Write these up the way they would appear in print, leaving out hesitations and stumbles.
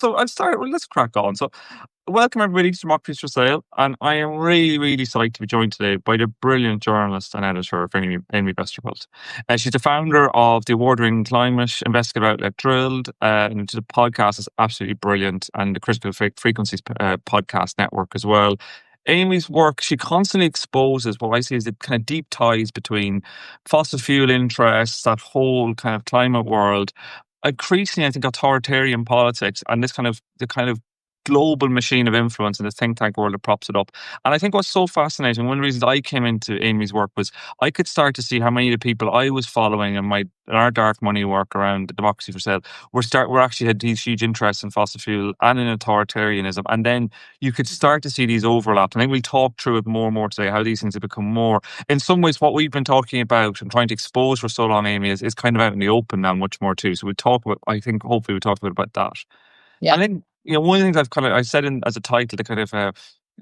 So I'll start. Well, let's crack on. So, welcome everybody to Democracy for Sale, and I am really, really psyched to be joined today by the brilliant journalist and editor of Amy Westervelt. She's the founder of the award-winning climate investigative outlet Drilled, and the podcast is absolutely brilliant, and the Critical Frequencies podcast network as well. Amy's work, she constantly exposes what I see as the kind of deep ties between fossil fuel interests, that whole kind of climate world, increasingly, I think, authoritarian politics and this kind of the kind of global machine of influence in the think tank world that props it up. And I think what's so fascinating, one of the reasons I came into Amy's work was I could start to see how many of the people I was following in our dark money work around Democracy for Sale were actually had these huge interests in fossil fuel and in authoritarianism. And then you could start to see these overlaps. I think we'll talk through it more and more today, how these things have become more. In some ways, what we've been talking about and trying to expose for so long, Amy, is kind of out in the open now much more too. So we'll talk about, I think, hopefully we'll talk a bit about that. Yeah. And then, one of the things I said as a title, to kind of, I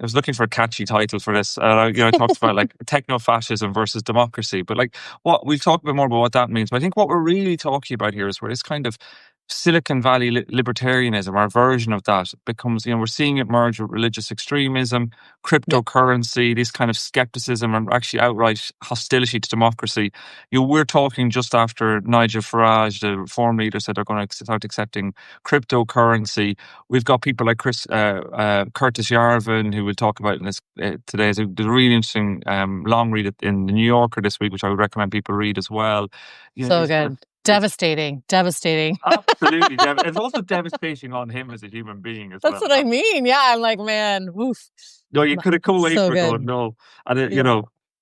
was looking for a catchy title for this. I talked about like technofascism versus democracy, but like what we've talked a bit more about what that means. But I think what we're really talking about here is where this kind of Silicon Valley libertarianism, our version of that, becomes, we're seeing it merge with religious extremism, cryptocurrency, this kind of skepticism and actually outright hostility to democracy. We're talking just after Nigel Farage, the reform leader, said they're going to start accepting cryptocurrency. We've got people like Curtis Yarvin, who we'll talk about in this today. There's a really interesting long read in the New Yorker this week, which I would recommend people read as well. So good. Devastating. Absolutely. It's also devastating on him as a human being as well. That's what I mean. Yeah, I'm like, man, woof. No, you could have come away from it going, no. And,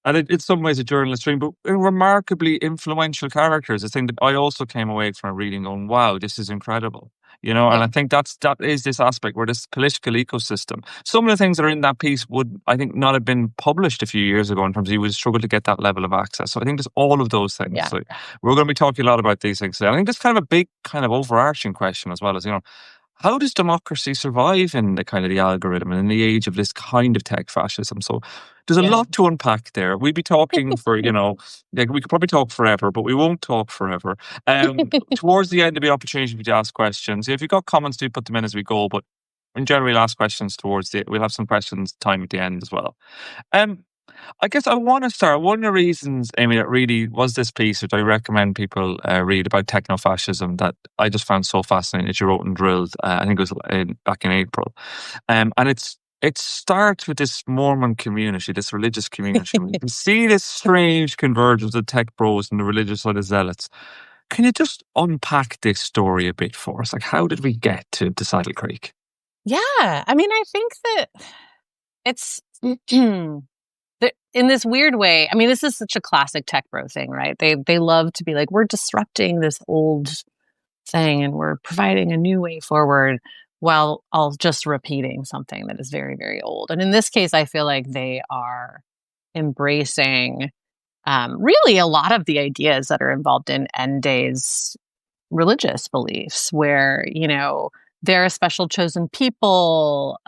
and in some ways a journalist dream, but remarkably influential characters. A thing that I also came away from reading going, wow, this is incredible. And I think that is this aspect where this political ecosystem, some of the things that are in that piece would, I think, not have been published a few years ago in terms of you would struggle to get that level of access. So I think there's all of those things. Yeah. So we're going to be talking a lot about these things today. I think there's kind of a big kind of overarching question as well as, how does democracy survive in the kind of the algorithm and in the age of this kind of tech fascism? So there's a lot to unpack there. We'd be talking for, we could probably talk forever, but we won't talk forever. Towards the end, there'll be opportunity for you to ask questions. If you've got comments, do put them in as we go. But in general, we'll ask questions we'll have some questions time at the end as well. I guess I want to start. One of the reasons, Amy, that really was this piece, which I recommend people read about technofascism, that I just found so fascinating that you wrote and Drilled. I think it was back in April. And it starts with this Mormon community, this religious community. You can see this strange convergence of tech bros and the religious side of zealots. Can you just unpack this story a bit for us? Like, how did we get to Saddle Creek? Yeah. I mean, I think that it's... in this weird way, I mean, this is such a classic tech bro thing, right? They love to be like, we're disrupting this old thing and we're providing a new way forward while all just repeating something that is very, very old. And in this case, I feel like they are embracing really a lot of the ideas that are involved in end days religious beliefs where, they're a special chosen people.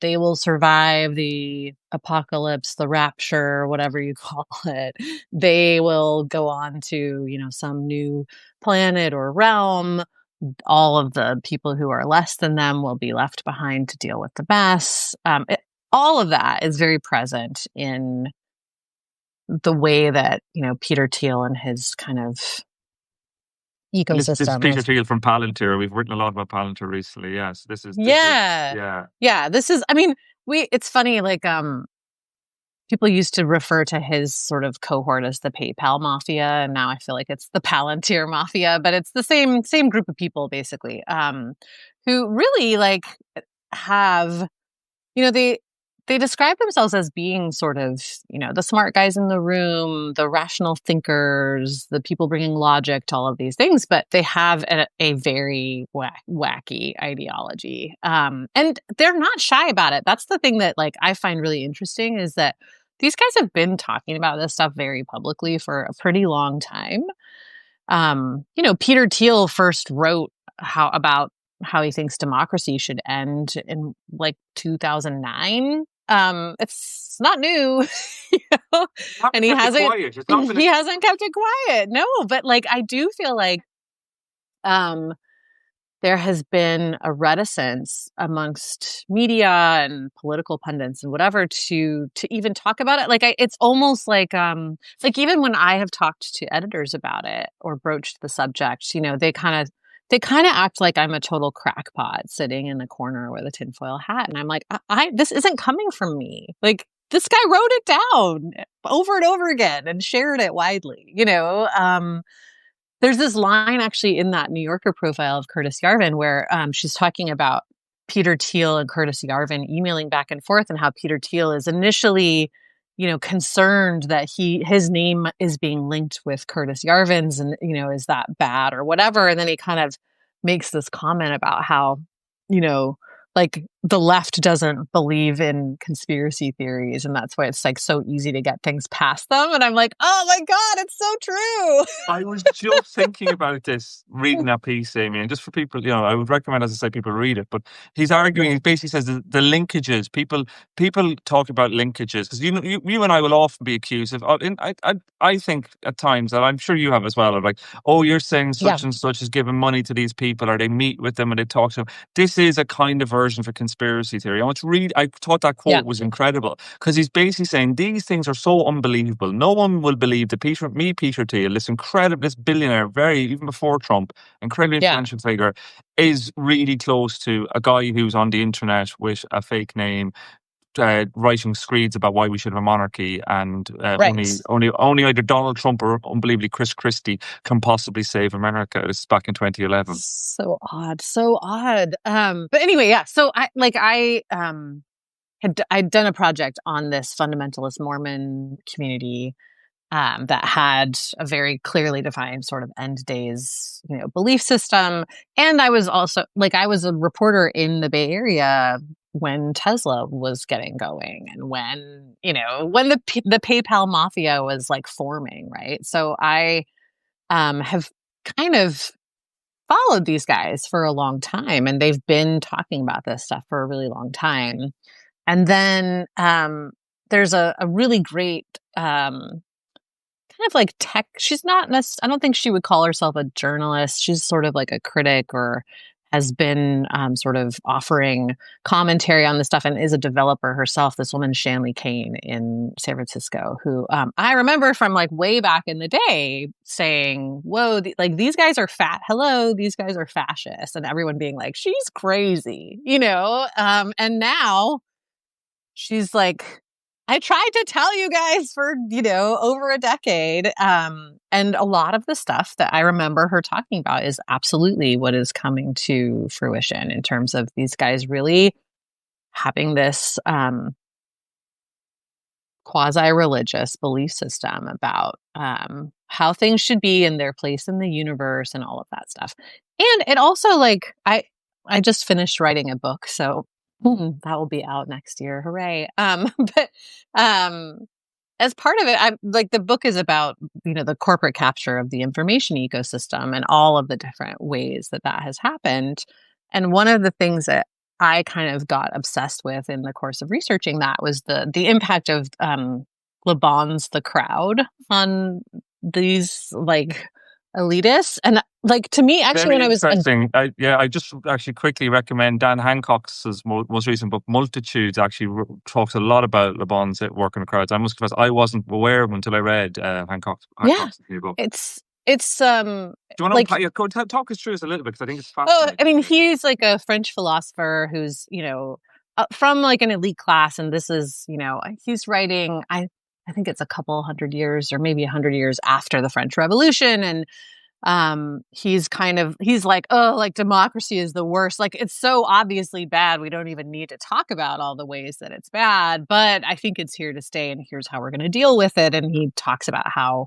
They will survive the apocalypse, the rapture, whatever you call it. They will go on to, some new planet or realm. All of the people who are less than them will be left behind to deal with the mess. All of that is very present in the way that, Peter Thiel and his kind of ecosystem. This is Peter Thiel from Palantir. We've written a lot about Palantir recently. Yes, this is. This is. I mean, it's funny. Like, people used to refer to his sort of cohort as the PayPal mafia, and now I feel like it's the Palantir mafia. But it's the same group of people, basically, who really like have, they describe themselves as being sort of, the smart guys in the room, the rational thinkers, the people bringing logic to all of these things, but they have a very wacky ideology. And they're not shy about it. That's the thing that like I find really interesting is that these guys have been talking about this stuff very publicly for a pretty long time. Peter Thiel first wrote about how he thinks democracy should end in like 2009. It's not new, and he hasn't kept it quiet. No, but like I do feel like there has been a reticence amongst media and political pundits and whatever to even talk about it. Like it's almost like even when I have talked to editors about it or broached the subject, they kind of act like I'm a total crackpot sitting in the corner with a tinfoil hat, and I'm like, this isn't coming from me. Like this guy wrote it down over and over again and shared it widely. There's this line actually in that New Yorker profile of Curtis Yarvin where she's talking about Peter Thiel and Curtis Yarvin emailing back and forth, and how Peter Thiel is initially, concerned that his name is being linked with Curtis Yarvin's, and, is that bad or whatever. And then he kind of makes this comment about how, like the left doesn't believe in conspiracy theories, and that's why it's like so easy to get things past them. And I'm like, oh my God, it's so true. I was just thinking about this reading that piece, Amy, and just for people, I would recommend, as I say, people read it. But he's arguing, he basically says the linkages. People talk about linkages because you and I will often be accused of. I think at times, and I'm sure you have as well, of like, oh, you're saying such and such is giving money to these people, or they meet with them and they talk to them. This is a kind of version for conspiracy theory. I thought that quote was incredible because he's basically saying these things are so unbelievable. No one will believe that Peter Thiel, this billionaire, even before Trump, incredibly influential figure, is really close to a guy who's on the internet with a fake name, writing screeds about why we should have a monarchy, and only either Donald Trump or unbelievably Chris Christie can possibly save America. This is back in 2011. So odd. But anyway, yeah. So I'd done a project on this fundamentalist Mormon community that had a very clearly defined sort of end days, belief system. And I was also I was a reporter in the Bay Area when Tesla was getting going, and when the PayPal mafia was like forming, right? So I have kind of followed these guys for a long time, and they've been talking about this stuff for a really long time. And then there's a really great kind of like tech. She's not I don't think she would call herself a journalist. She's sort of like a critic, or has been sort of offering commentary on this stuff, and is a developer herself. This woman, Shanley Kane in San Francisco, who I remember from like way back in the day saying, whoa, these guys are these guys are fascists, and everyone being like, she's crazy, and now she's like, I tried to tell you guys for, over a decade. And a lot of the stuff that I remember her talking about is absolutely what is coming to fruition in terms of these guys really having this quasi-religious belief system about how things should be and their place in the universe and all of that stuff. And it also I just finished writing a book, so that will be out next year. Hooray. But as part of it, the book is about, the corporate capture of the information ecosystem and all of the different ways that has happened. And one of the things that I kind of got obsessed with in the course of researching that was the impact of LeBon's The Crowd on these elitists. And to me, actually, Very when I was interesting. I just actually quickly recommend Dan Hancock's most recent book, Multitudes. Actually talks a lot about Le Bon's work in the crowds. I must confess, I wasn't aware of him until I read Hancock's new book. It's do you want to talk us through this a little bit, because I think it's fascinating. I mean, he's like a French philosopher who's from an elite class, and this is he's writing. I think it's a couple hundred years, or maybe 100 years after the French Revolution, and he's like, oh, democracy is the worst. It's so obviously bad. We don't even need to talk about all the ways that it's bad, but I think it's here to stay, and here's how we're going to deal with it. And he talks about how,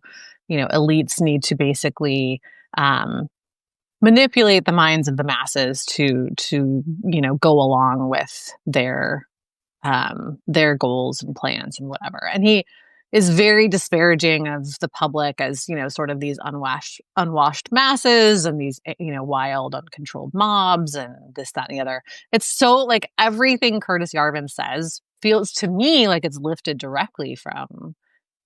elites need to basically manipulate the minds of the masses to go along with their goals and plans and whatever. And he is very disparaging of the public as, sort of these unwashed masses and these, wild, uncontrolled mobs and this, that, and the other. It's so everything Curtis Yarvin says feels to me like it's lifted directly from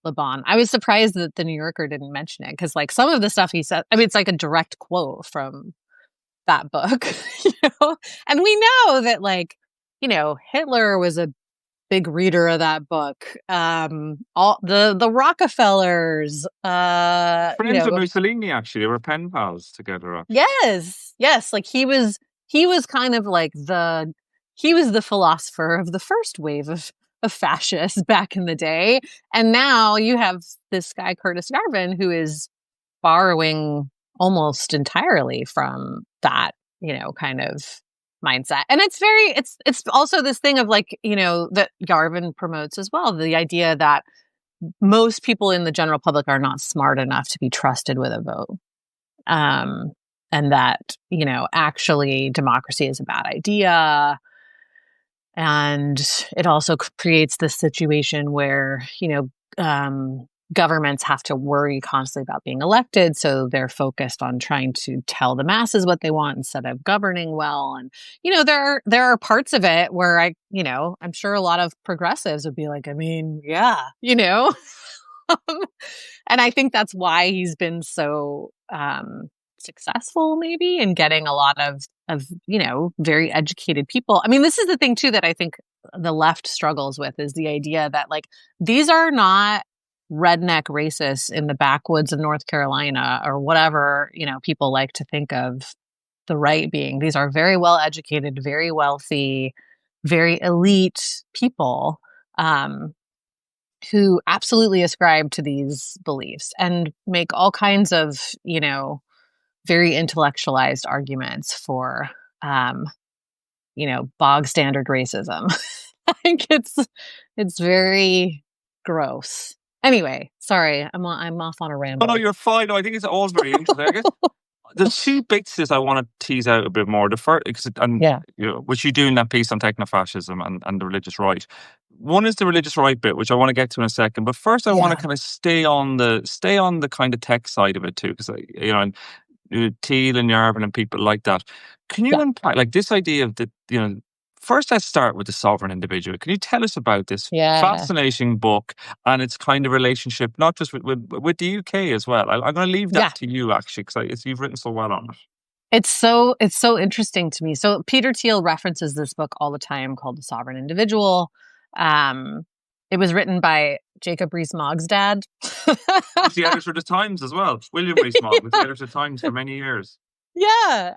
Le Bon. I was surprised that the New Yorker didn't mention it, because some of the stuff he said, I mean, it's like a direct quote from that book, and we know that, like, Hitler was a big reader of that book. All the Rockefellers, Friends with Mussolini, actually. They were pen pals together, actually. yes. Like he was kind of like he was the philosopher of the first wave of fascists back in the day. And now you have this guy, Curtis Yarvin, who is borrowing almost entirely from that, kind of mindset. And it's also this thing of, like, that Yarvin promotes as well, the idea that most people in the general public are not smart enough to be trusted with a vote. And that, actually democracy is a bad idea. And it also creates this situation where, governments have to worry constantly about being elected. So they're focused on trying to tell the masses what they want instead of governing well. And, there are parts of it where I'm sure a lot of progressives would be like, I mean, yeah, and I think that's why he's been so successful, maybe, in getting a lot of very educated people. I mean, this is the thing too that I think the left struggles with, is the idea that, like, these are not redneck racists in the backwoods of North Carolina or whatever, people like to think of the right being. These are very well educated, very wealthy, very elite people who absolutely ascribe to these beliefs and make all kinds of, very intellectualized arguments for, bog standard racism. I think it's very gross. Anyway, sorry, I'm off on a ramble. Oh, no, you're fine. No, I think it's all very interesting. I guess the two bits I want to tease out a bit more. The first, which you do in that piece on technofascism and the religious right. One is the religious right bit, which I want to get to in a second. But first, I want to kind of stay on the kind of tech side of it too, because and Thiel and Yarvin and people like that. Can you unpack, like, this idea of the First, let's start with the sovereign individual. Can you tell us about this fascinating book and its kind of relationship, not just with the UK as well? I'm going to leave that to you, actually, because you've written so well on it. It's so interesting to me. So Peter Thiel references this book all the time, called The Sovereign Individual. It was written by Jacob Rees-Mogg's dad. He's the editor of the Times as well. William Rees-Mogg was the editor of the Times for many years. Yeah,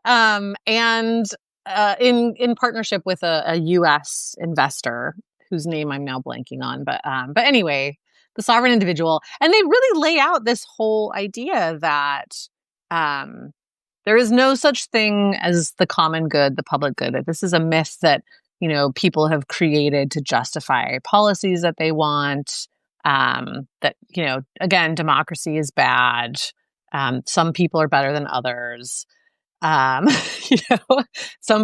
and in partnership with a U.S. investor whose name I'm now blanking on, but anyway, The Sovereign Individual, and they really lay out this whole idea that there is no such thing as the common good, the public good. That this is a myth that people have created to justify policies that they want. That again, democracy is bad. Some people are better than others. Some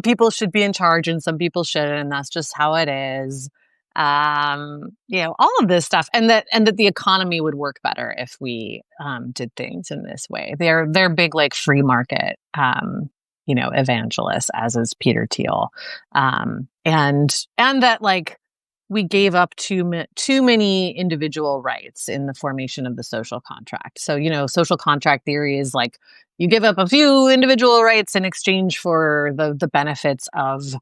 people should be in charge and some people shouldn't, and that's just how it is. All of this stuff, and that the economy would work better if we did things in this way. They're big, like, free market evangelists, as is Peter Thiel, and that, like, we gave up too many individual rights in the formation of the social contract. So, social contract theory is like, you give up a few individual rights in exchange for the benefits of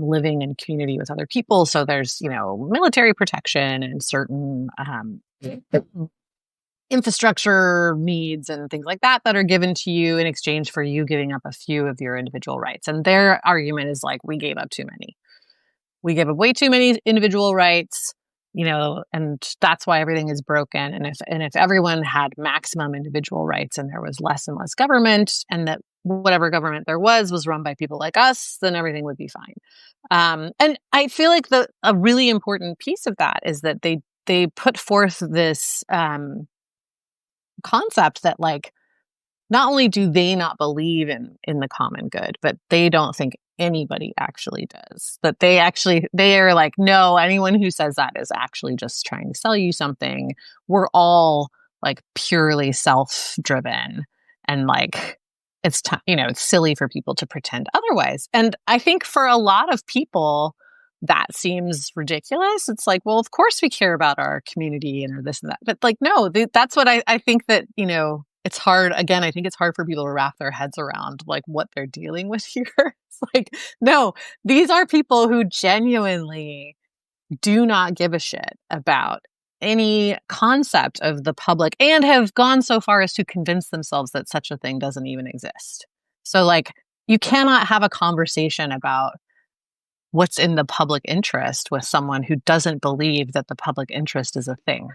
living in community with other people. So there's, military protection and certain infrastructure needs and things like that are given to you in exchange for you giving up a few of your individual rights. And their argument is, like, we gave up too many. We give up way too many individual rights, and that's why everything is broken. And if everyone had maximum individual rights and there was less and less government, and that whatever government there was run by people like us, then everything would be fine. And I feel like a really important piece of that is that they put forth this concept that, like, not only do they not believe in the common good, but they don't think anybody actually does. That they are like, no, anyone who says that is actually just trying to sell you something. We're all, like, purely self-driven, and, like, it's silly for people to pretend otherwise. And I think for a lot of people that seems ridiculous. It's like, well, of course we care about our community and this and that, but, like, no, that's what I think that it's hard. Again, I think it's hard for people to wrap their heads around like what they're dealing with here. It's like, no, these are people who genuinely do not give a shit about any concept of the public and have gone so far as to convince themselves that such a thing doesn't even exist. So like, you cannot have a conversation about what's in the public interest with someone who doesn't believe that the public interest is a thing.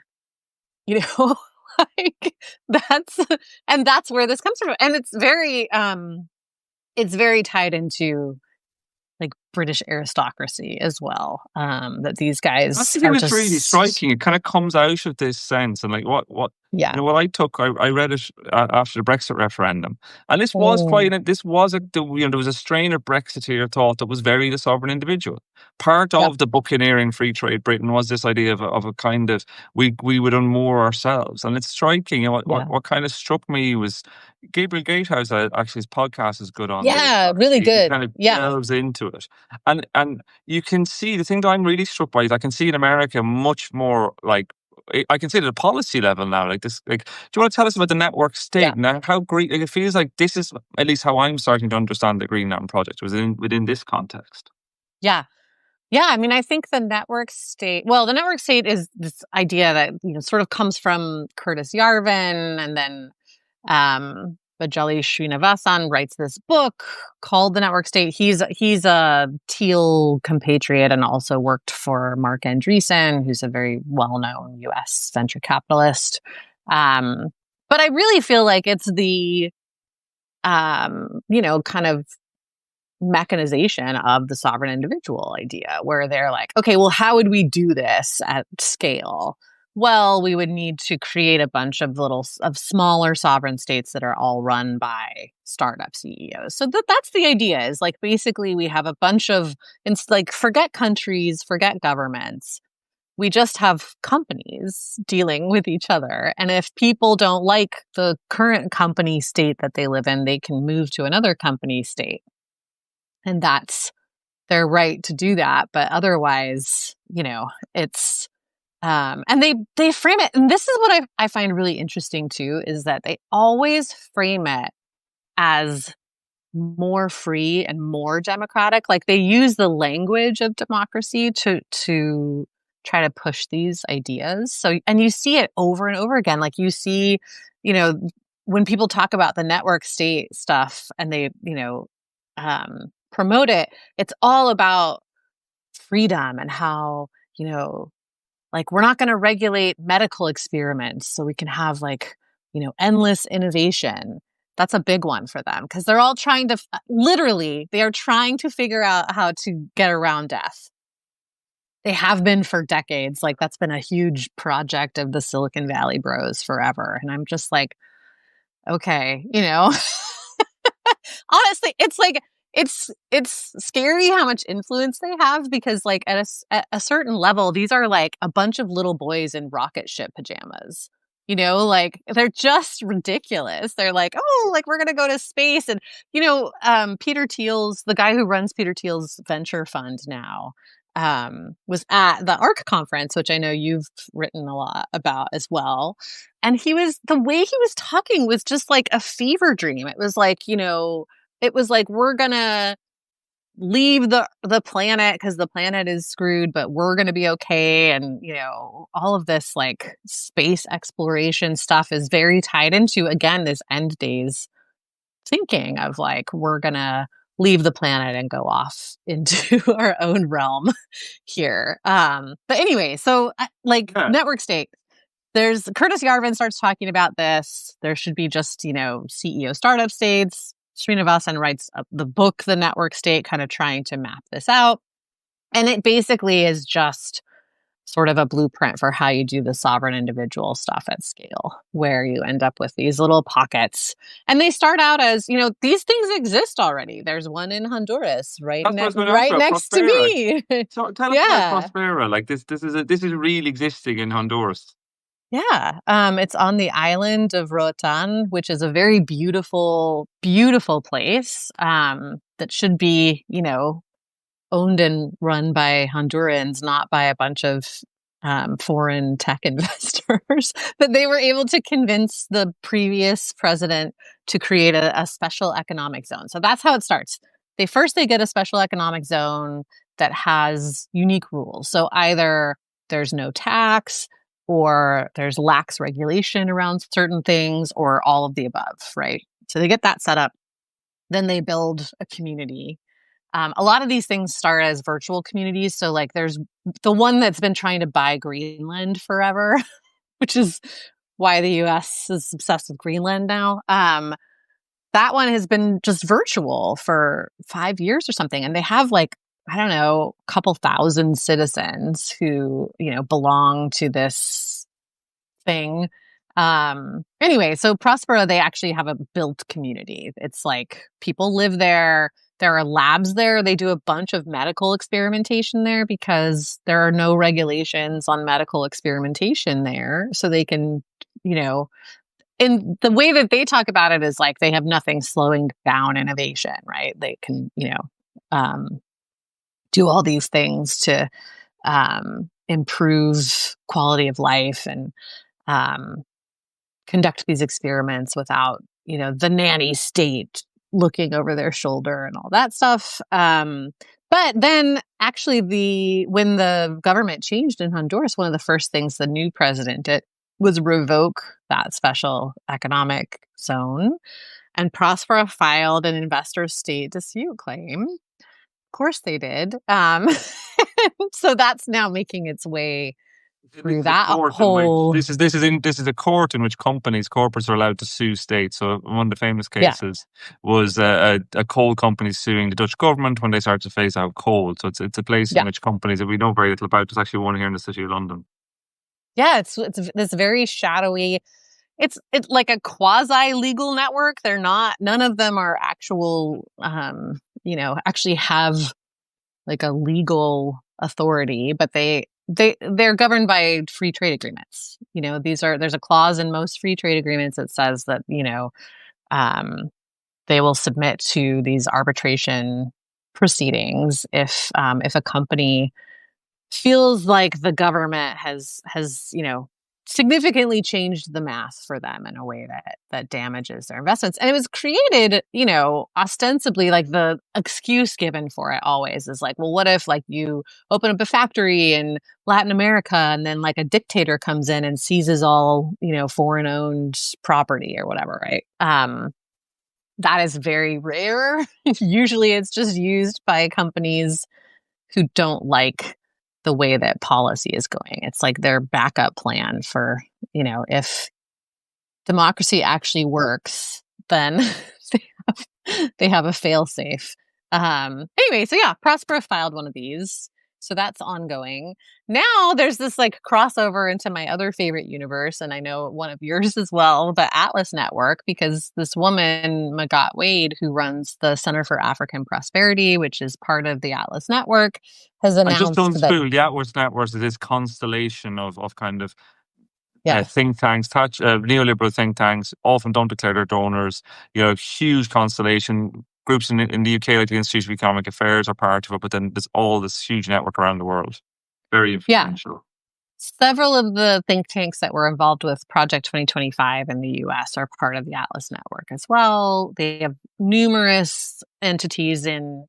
You know, like that's where this comes from. And it's very tied into like British aristocracy as well. That these guys That's the thing are that's really just, striking. It kind of comes out of this sense, and like yeah. what I took, I read it after the Brexit referendum, and this was Mm, there was a strain of Brexiteer thought that was very the sovereign individual. Part yep. of the buccaneering free trade Britain was this idea of a kind of we would unmoor ourselves, and it's striking. And Yeah. what kind of struck me was Gabriel Gatehouse. Actually, his podcast is good on this. Yeah. Really He good. kind of Yeah. delves into it, and you can see the thing that I'm really struck by is I can see in America much more like I can see it at a policy level now. Like this, like, do you want to tell us about the network Yeah. state and how great? Like, it feels like this is at least how I'm starting to understand the Green Mountain Project within this context. Yeah. Yeah. I mean, I think the network state, well, the network state is this idea that, sort of comes from Curtis Yarvin, and then Bajali Srinivasan writes this book called The Network State. He's a Thiel compatriot and also worked for Mark Andreessen, who's a very well-known U.S. venture capitalist. But I really feel like it's the kind of mechanization of the sovereign individual idea, where they're like, okay, well, how would we do this at scale? Well, we would need to create a bunch of smaller sovereign states that are all run by startup CEOs. So that's the idea, is like, basically we have a bunch of, it's like, forget countries, forget governments. We just have companies dealing with each other. And if people don't like the current company state that they live in, they can move to another company state. And that's their right to do that. But otherwise, it's, and they frame it. And this is what I find really interesting too, is that they always frame it as more free and more democratic. Like, they use the language of democracy to try to push these ideas. So, and you see it over and over again. Like, you see, when people talk about the network state stuff and they, promote it, it's all about freedom and how, like, we're not going to regulate medical experiments so we can have, like, endless innovation. That's a big one for them, because they're all trying to, literally, they are trying to figure out how to get around death. They have been for decades. Like, that's been a huge project of the Silicon Valley bros forever. And I'm just like, okay, honestly, it's like, it's scary how much influence they have, because like at a certain level, these are like a bunch of little boys in rocket ship pajamas. Like, they're just ridiculous. They're like, oh, like, we're gonna go to space. And Peter Thiel's, the guy who runs Peter Thiel's venture fund now, was at the ARC conference, which I know you've written a lot about as well. And the way he was talking was just like a fever dream. It was like, we're gonna leave the planet because the planet is screwed, but we're gonna be okay. And all of this like space exploration stuff is very tied into, again, this end days thinking of like, we're gonna leave the planet and go off into our own realm here. But anyway, so Yeah. network state. There's Curtis Yarvin starts talking about this. There should be just, CEO startup states. Srinivasan writes the book, The Network State, kind of trying to map this out. And it basically is just sort of a blueprint for how you do the sovereign individual stuff at scale, where you end up with these little pockets. And they start out as, these things exist already. There's one in Honduras right That's what I was going to ask about next to Prospera. me. So tell us Yeah. about Prospera. Like this is really existing in Honduras. Yeah. It's on the island of Roatan, which is a very beautiful, beautiful place, that should be, owned and run by Hondurans, not by a bunch of foreign tech investors, that they were able to convince the previous president to create a special economic zone. So that's how it starts. They get a special economic zone that has unique rules. So either there's no tax, or there's lax regulation around certain things, or all of the above, right? So they get that set up. Then they build a community. A lot of these things start as virtual communities. So like there's the one that's been trying to buy Greenland forever, which is why the US is obsessed with Greenland now. That one has been just virtual for 5 years or something. And they have like, I don't know, a couple thousand citizens who, belong to this thing. Anyway, so Prospera, they actually have a built community. It's like people live there. There are labs there. They do a bunch of medical experimentation there because there are no regulations on medical experimentation there. So they can, and the way that they talk about it is like they have nothing slowing down innovation, right? They can, do all these things to improve quality of life and conduct these experiments without, the nanny state looking over their shoulder and all that stuff. But then actually when the government changed in Honduras, one of the first things the new president did was revoke that special economic zone, and Prospera filed an investor state dispute claim. Of course they did. So that's now making its way through that whole. This is a court in which corporates are allowed to sue states. So one of the famous cases was a coal company suing the Dutch government when they started to phase out coal. So it's a place in which companies that we know very little about. There's actually one here in the city of London. Yeah, it's this very shadowy. It's like a quasi legal network. They're not. None of them are actual. Actually have like a legal authority, but they're governed by free trade agreements. There's a clause in most free trade agreements that says that, they will submit to these arbitration proceedings if a company feels like the government has significantly changed the math for them in a way that damages their investments. And it was created, ostensibly, like the excuse given for it always is like, well, what if like you open up a factory in Latin America and then like a dictator comes in and seizes all, foreign owned property or whatever, right? That is very rare. Usually it's just used by companies who don't like the way that policy is going. It's like their backup plan for, if democracy actually works, then they have a fail safe. Anyway, so yeah, Prospera filed one of these. So that's ongoing. Now there's this like crossover into my other favorite universe, and I know one of yours as well, the Atlas Network, because this woman, Magat Wade, who runs the Center for African Prosperity, which is part of the Atlas Network, has announced just don't spool the Atlas Network is this constellation of kind of think tanks, neoliberal think tanks, often don't declare their donors. Huge constellation. Groups in the UK, like the Institute of Economic Affairs, are part of it, but then there's all this huge network around the world. Very influential. Several of the think tanks that were involved with Project 2025 in the US are part of the Atlas Network as well. They have numerous entities in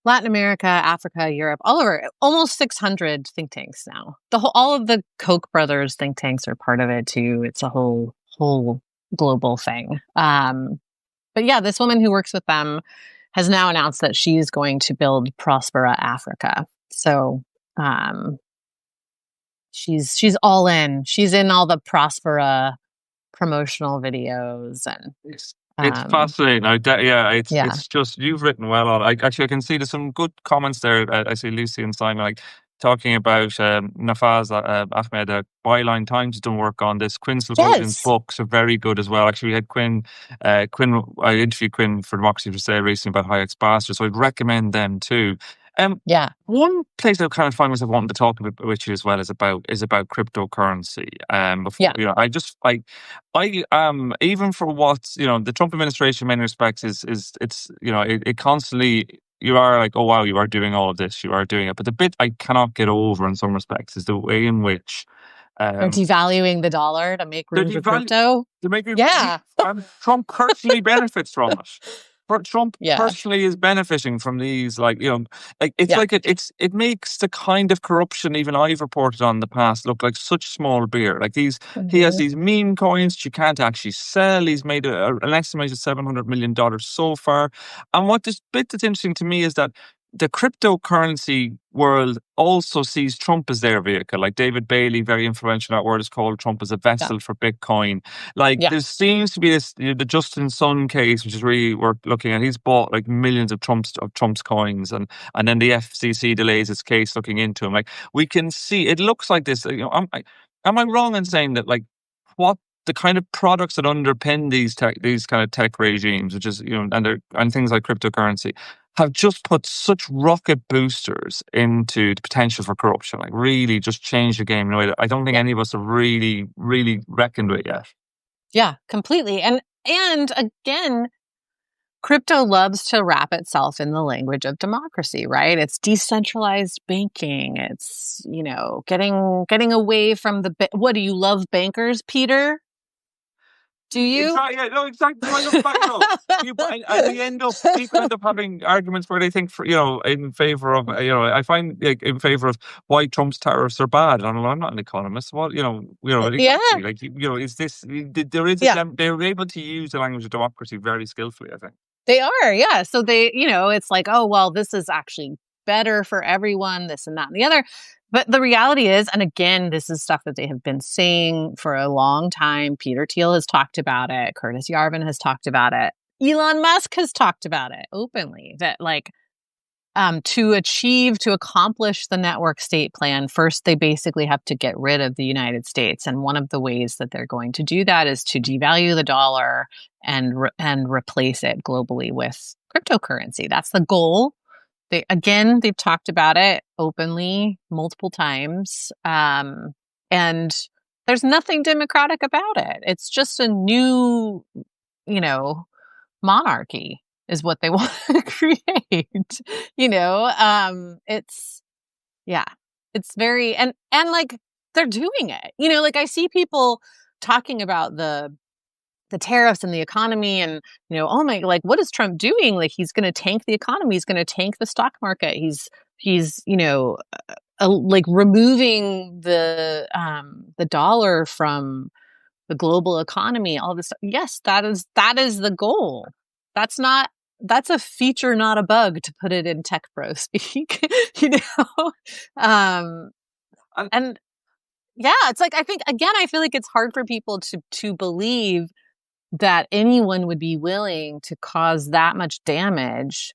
Latin America, Africa, Europe, all over, almost 600 think tanks now. All of the Koch brothers think tanks are part of it too. It's a whole global thing. But yeah, this woman who works with them has now announced that she's going to build Prospera Africa. So she's all in. She's in all the Prospera promotional videos, and it's fascinating. It's just, you've written well on it. I can see there's some good comments there. I see Lucy and Simon talking about Nafaz Ahmed. Byline Times has done work on this. Quinn Slagodian's books are very good as well. Actually, we had Quinn. I interviewed Quinn for Democracy for Sale recently about Hayek's Bastard, so I'd recommend them too. One place I kind of find myself wanting to talk about with you as well is about cryptocurrency. Even for what the Trump administration in many respects is it constantly you are like, oh wow, you are doing all of this, you are doing it. But the bit I cannot get over in some respects is the way in which They're devaluing the dollar to make they're room for crypto. Yeah. and Trump personally benefits from it. Trump Yeah. personally is benefiting from these, like, Yeah. it makes the kind of corruption even I've reported on in the past look like such small beer. Like he has these meme coins which you can't actually sell. He's made an estimated $700 million so far. And what this bit that's interesting to me is that the cryptocurrency world also sees Trump as their vehicle. Like David Bailey, very influential in that world, has called Trump as a vessel for Bitcoin. Like there seems to be this, the Justin Sun case, which is really worth looking at. He's bought like millions of Trump's coins, and then the FCC delays its case looking into him. Like we can see, it looks like this. Am I wrong in saying that, like, what the kind of products that underpin these kind of tech regimes, which is, and things like cryptocurrency, have just put such rocket boosters into the potential for corruption, like really just change the game in a way that I don't think any of us have really, really reckoned with yet. Yeah, completely. And again, crypto loves to wrap itself in the language of democracy, right? It's decentralized banking. It's, getting away from what do you love bankers, Peter? Do you? Exactly. Yeah, no, exactly. I look back, people end up having arguments where they think, in favor of, I find, like, in favor of why Trump's tariffs are bad. And I'm not an economist. Well, exactly. Yeah. Like, is this? They're able to use the language of democracy very skillfully, I think. They are, yeah. So they, it's like, oh well, this is actually better for everyone. This and that and the other. But the reality is, and again, this is stuff that they have been saying for a long time. Peter Thiel has talked about it. Curtis Yarvin has talked about it. Elon Musk has talked about it openly, that like to accomplish the network state plan, first they basically have to get rid of the United States. And one of the ways that they're going to do that is to devalue the dollar and replace it globally with cryptocurrency. That's the goal. They've talked about it openly multiple times. And there's nothing democratic about it. It's just a new, monarchy is what they want to create. It's very, and like they're doing it. Like I see people talking about the tariffs and the economy and, oh my, like, what is Trump doing? Like, he's going to tank the economy. He's going to tank the stock market. He's like removing the dollar from the global economy, all this stuff. Yes, that is the goal. That's a feature, not a bug, to put it in tech bro speak, and yeah, it's like, I feel like it's hard for people to believe that anyone would be willing to cause that much damage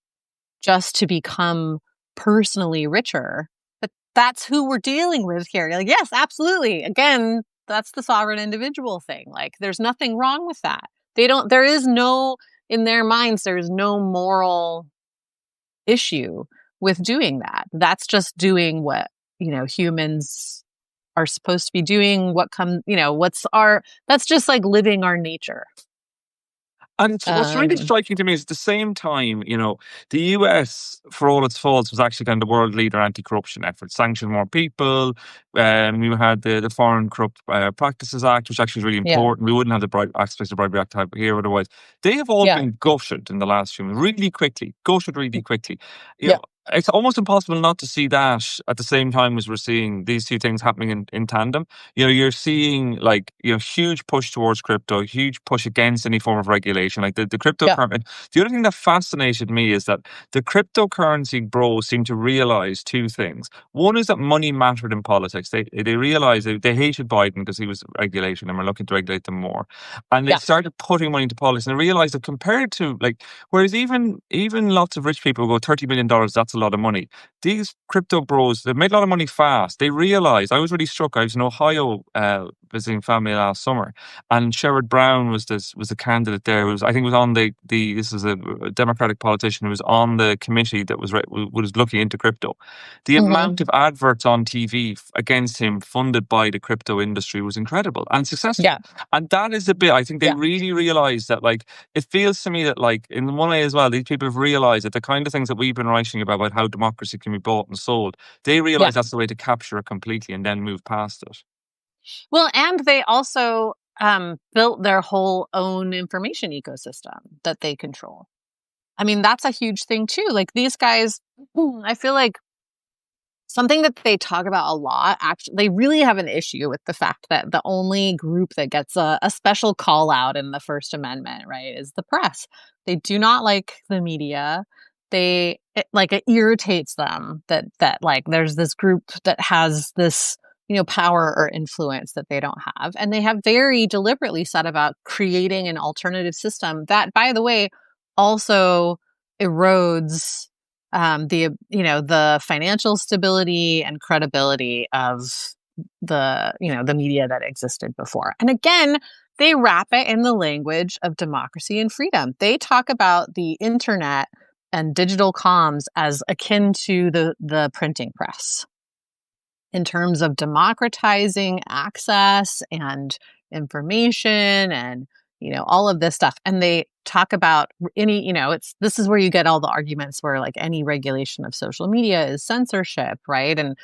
just to become personally richer. But that's who we're dealing with here. You're like, yes, absolutely. Again, that's the sovereign individual thing. Like, there's nothing wrong with that. In their minds, there's no moral issue with doing that. That's just doing what, humans are supposed to be doing, that's just like living our nature. And what's really striking to me is at the same time, the US, for all its faults, was actually kind of the world leader anti-corruption efforts, sanctioned more people. We had the Foreign Corrupt Practices Act, which actually is really important. We wouldn't have the aspects of bribery act here otherwise. They have all been gutted in the last few months, really quickly. It's almost impossible not to see that at the same time as we're seeing these two things happening in tandem. You're seeing, like, huge push towards crypto, huge push against any form of regulation. Like the cryptocurrency. The other thing that fascinated me is that the cryptocurrency bros seem to realize two things. One is that money mattered in politics. They realized they hated Biden because he was regulating them or looking to regulate them more. And they started putting money into politics, and they realized that compared to, like, whereas even lots of rich people go $30 million, that's a lot of money. These crypto bros, they made a lot of money fast. They realized, I was really struck. I was in Ohio visiting family last summer, and Sherrod Brown was a candidate there. I think was on this is a Democratic politician who was on the committee that was looking into crypto. The amount of adverts on TV against him funded by the crypto industry was incredible and successful. Yeah. And that is the bit, I think they really realized that, like, it feels to me that, like, in one way as well, these people have realized that the kind of things that we've been writing about how democracy can be bought and sold, they realize that's the way to capture it completely and then move past it. Well, and they also built their whole own information ecosystem that they control. I mean, that's a huge thing too. Like these guys, I feel like something that they talk about a lot, actually, they really have an issue with the fact that the only group that gets a special call out in the First Amendment, right, is the press. They do not like the media. It irritates them that like there's this group that has this, power or influence that they don't have. And they have very deliberately set about creating an alternative system that, by the way, also erodes the financial stability and credibility of the media that existed before. And again, they wrap it in the language of democracy and freedom. They talk about the internet and digital comms as akin to the printing press in terms of democratizing access and information and all of this stuff. And they talk about this is where you get all the arguments where like any regulation of social media is censorship, right? And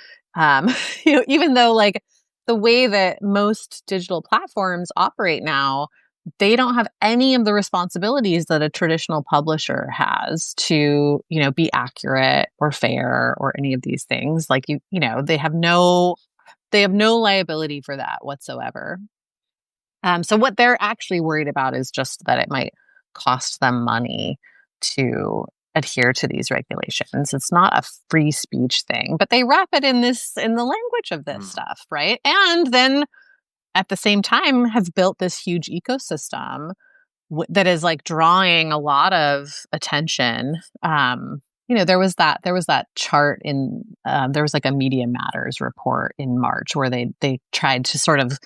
even though like the way that most digital platforms operate now, they don't have any of the responsibilities that a traditional publisher has to, be accurate or fair or any of these things. Like they have no liability for that whatsoever. So what they're actually worried about is just that it might cost them money to adhere to these regulations. It's not a free speech thing, but they wrap it in the language of this stuff, right? And then at the same time have built this huge ecosystem that is like drawing a lot of attention. There was that chart in there was like a Media Matters report in March where they tried to sort of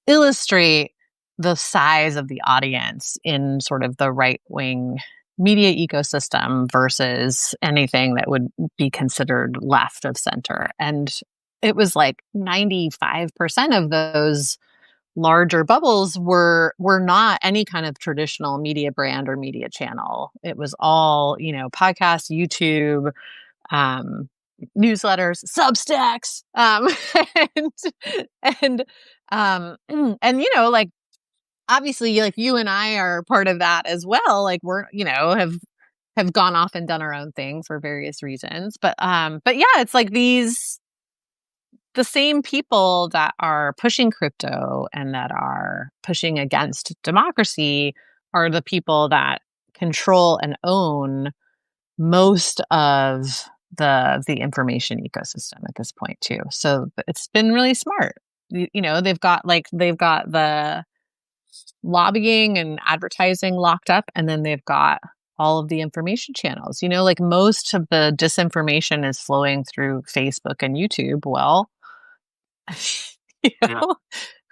illustrate the size of the audience in sort of the right-wing media ecosystem versus anything that would be considered left of center. And it was like 95% of those larger bubbles were not any kind of traditional media brand or media channel. It was all, podcasts, YouTube, newsletters, Substacks, and like obviously like you and I are part of that as well. Like we're have gone off and done our own things for various reasons, but yeah, it's like the same people that are pushing crypto and that are pushing against democracy are the people that control and own most of the information ecosystem at this point too. So it's been really smart. They've got the lobbying and advertising locked up, and then they've got all of the information channels. Like most of the disinformation is flowing through Facebook and YouTube. Well,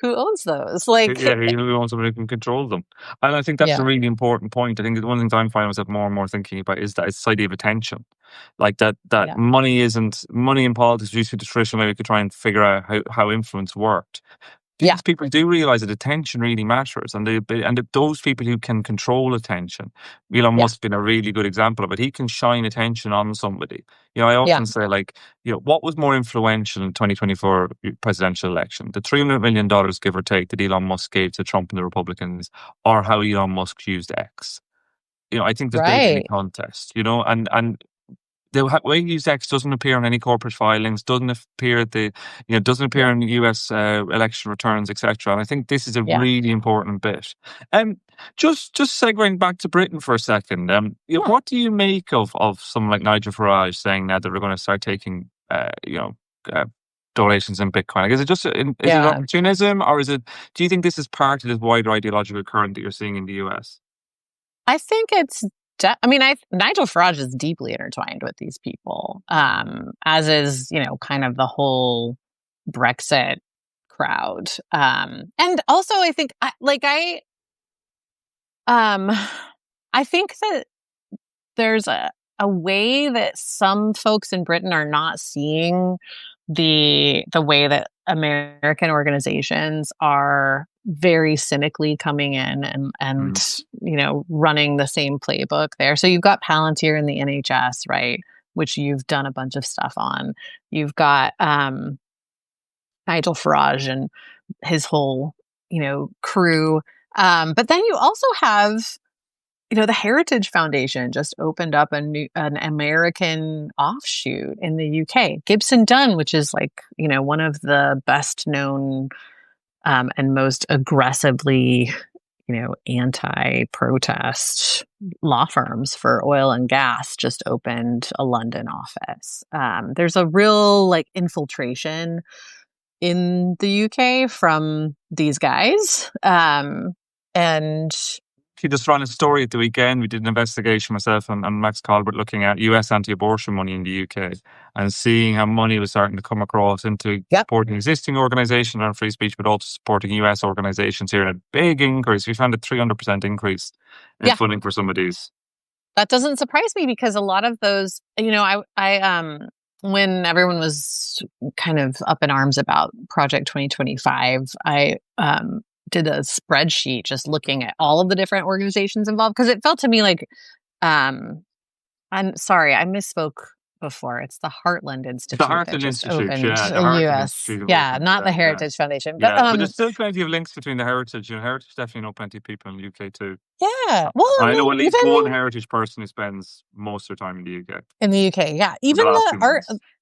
who owns those? Like, we want somebody who can control them. And I think that's a really important point. I think one of the things I'm finding myself more and more thinking about is that it's the idea of attention. Like that money in politics used to be the traditional way we could try and figure out how influence worked. These people do realize that attention really matters, and those people who can control attention, Elon Musk being a really good example of it. He can shine attention on somebody. I often say, like, what was more influential in the 2024 presidential election? The $300 million, give or take, that Elon Musk gave to Trump and the Republicans, or how Elon Musk used X? I think there's basically a contest, and the way he used X doesn't appear on any corporate filings, doesn't appear in US election returns, etc. And I think this is a really important bit. Just segueing back to Britain for a second. What do you make of someone like Nigel Farage saying now that we're going to start taking donations in Bitcoin? Like, is it just is it opportunism, or do you think this is part of this wider ideological current that you're seeing in the US? I think it's Nigel Farage is deeply intertwined with these people, as is, kind of the whole Brexit crowd. And also, I think, I think that there's a way that some folks in Britain are not seeing the way that American organizations are very cynically coming in and running the same playbook there. So you've got Palantir in the NHS, right, which you've done a bunch of stuff on. You've got Nigel Farage and his whole crew. But then you also have the Heritage Foundation just opened up an American offshoot in the UK. Gibson Dunn, which is one of the best known and most aggressively, anti-protest law firms for oil and gas, just opened a London office. There's a real infiltration in the UK from these guys. And she just ran a story at the weekend. We did an investigation, myself and Max Colbert, looking at US anti-abortion money in the UK and seeing how money was starting to come across into supporting existing organisations on free speech, but also supporting US organisations here. And a big increase. We found a 300% increase in funding for some of these. That doesn't surprise me, because a lot of those, I when everyone was kind of up in arms about Project 2025, I did a spreadsheet just looking at all of the different organizations involved, because it felt to me like, I'm sorry, I misspoke before. It's the Heartland Institute. The Heartland Institute, not the Heritage Foundation. But there's still plenty of links between the Heritage. Heritage definitely know plenty of people in the UK too. Yeah, well, I know at least one Heritage person who spends most of their time in the UK. In the UK, yeah. Even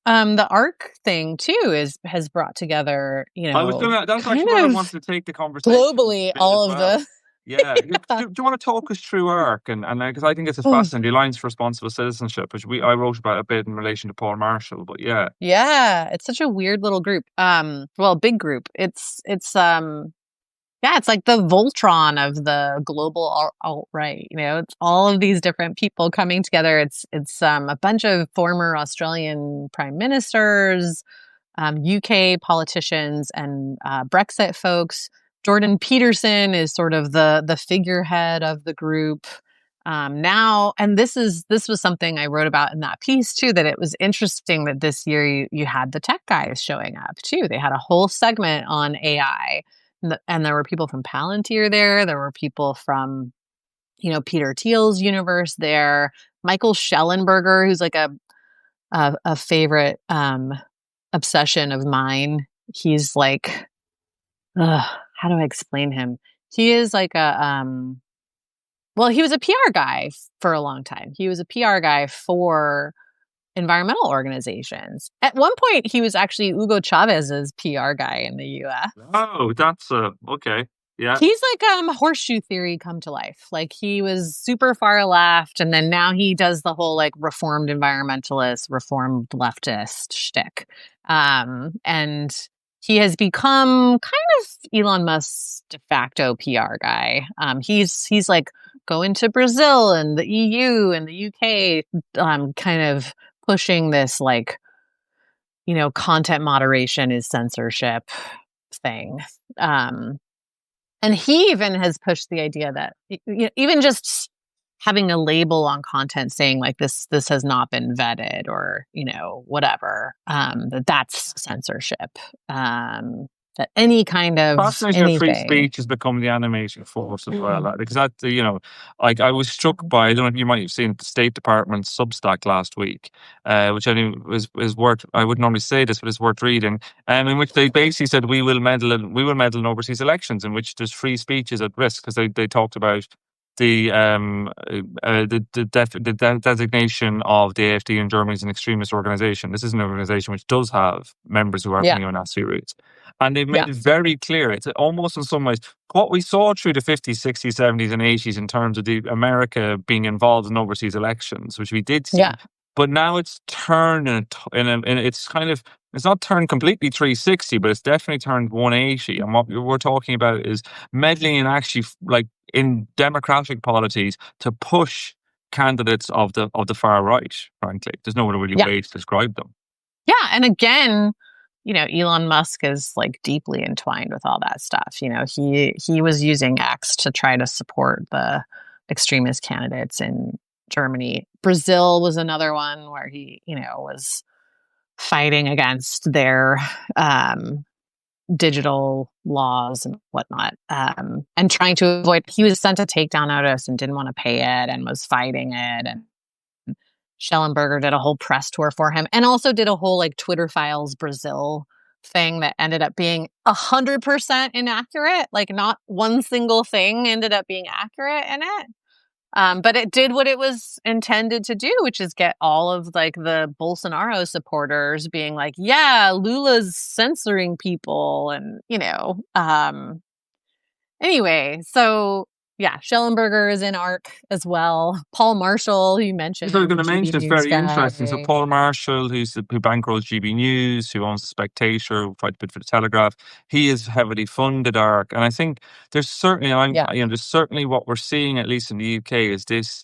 the ARC thing too has brought together. That's actually where I wanted to take the conversation globally. All of the. Yeah. Do you want to talk us through ARC? And because I think it's fascinating, the Alliance for Responsible Citizenship, which I wrote about a bit in relation to Paul Marshall. But yeah, it's such a weird little group. Big group. It's it's like the Voltron of the global alt-right. It's all of these different people coming together. It's a bunch of former Australian prime ministers, UK politicians, and Brexit folks. Jordan Peterson is sort of the figurehead of the group now. And this was something I wrote about in that piece too, that it was interesting that this year you had the tech guys showing up too. They had a whole segment on AI, and there were people from Palantir there. There were people from, Peter Thiel's universe there. Michael Schellenberger, who's like a favorite obsession of mine. He's like, how do I explain him? He is like he was a PR guy for a long time. He was a PR guy for environmental organizations. At one point, he was actually Hugo Chavez's PR guy in the US. Oh, that's okay. Yeah. He's like horseshoe theory come to life. Like, he was super far left, and then now he does the whole reformed environmentalist, reformed leftist shtick. And he has become kind of Elon Musk's de facto PR guy. He's going to Brazil and the EU and the UK, kind of pushing this content moderation is censorship thing. And he even has pushed the idea that even just having a label on content saying this has not been vetted, or whatever, that's censorship. That any kind of fascinating free speech has become the animating force as well. Because that, I was struck by, I don't know if you might have seen the State Department's Substack last week, which I think is worth, I wouldn't normally say this, but it's worth reading, in which they basically said we will meddle in overseas elections, in which there's free speech is at risk, because they talked about the designation of the AfD in Germany as an extremist organization. This is an organization which does have members who are neo-Nazi roots. And they've made it very clear. It's almost in some ways what we saw through the 50s, 60s, 70s and 80s in terms of the America being involved in overseas elections, which we did see. Yeah. But now it's turned it's not turned completely 360, but it's definitely turned 180. And what we're talking about is meddling in actually in democratic polities to push candidates of the far right. Frankly, there's no other really Yeah. way to describe them. Yeah. And again, Elon Musk is like deeply entwined with all that stuff. He was using X to try to support the extremist candidates in Germany. Brazil was another one where he, was fighting against their digital laws and whatnot, and trying to avoid. He was sent a takedown notice and didn't want to pay it and was fighting it. And Schellenberger did a whole press tour for him and also did a whole like Twitter Files Brazil thing that ended up being 100% inaccurate. Like not one single thing ended up being accurate in it. But it did what it was intended to do, which is get all of like the Bolsonaro supporters being like, yeah, Lula's censoring people. And, anyway, so yeah, Schellenberger is in ARC as well. Paul Marshall, you mentioned, So I was going to GB mention, it's News very interesting. So guy. Paul Marshall, who bankrolls GB News, who owns the Spectator, who tried to bid for the Telegraph, he is heavily funded ARC, and I think there's certainly, Yeah, there's certainly what we're seeing, at least in the UK, is this.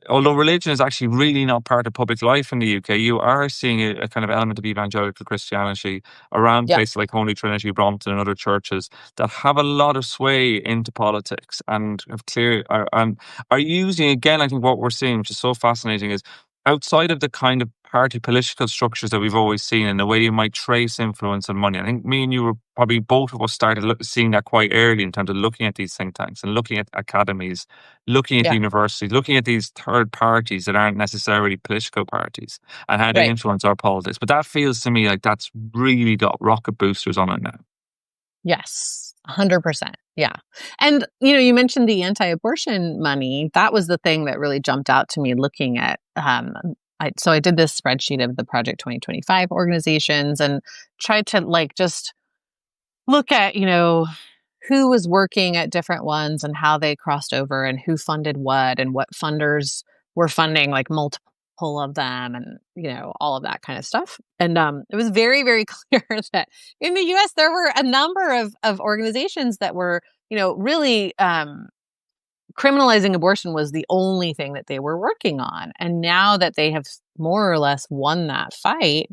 Although religion is actually really not part of public life in the UK, you are seeing a kind of element of evangelical Christianity around yeah, places like Holy Trinity, Brompton, and other churches that have a lot of sway into politics and are using, again, I think what we're seeing, which is so fascinating, is outside of the kind of party political structures that we've always seen and the way you might trace influence and money. I think me and you were probably both of us started seeing that quite early in terms of looking at these think tanks and looking at academies, looking at yeah, universities, looking at these third parties that aren't necessarily political parties and how they right. influence our politics. But that feels to me like that's really got rocket boosters on it now. Yes, 100%. Yeah. And, you mentioned the anti-abortion money. That was the thing that really jumped out to me looking at, so I did this spreadsheet of the Project 2025 organizations and tried to like just look at, who was working at different ones and how they crossed over and who funded what and what funders were funding like multiple of them and all of that kind of stuff. And it was very, very clear that in the US there were a number of organizations that were really criminalizing abortion was the only thing that they were working on. And now that they have more or less won that fight,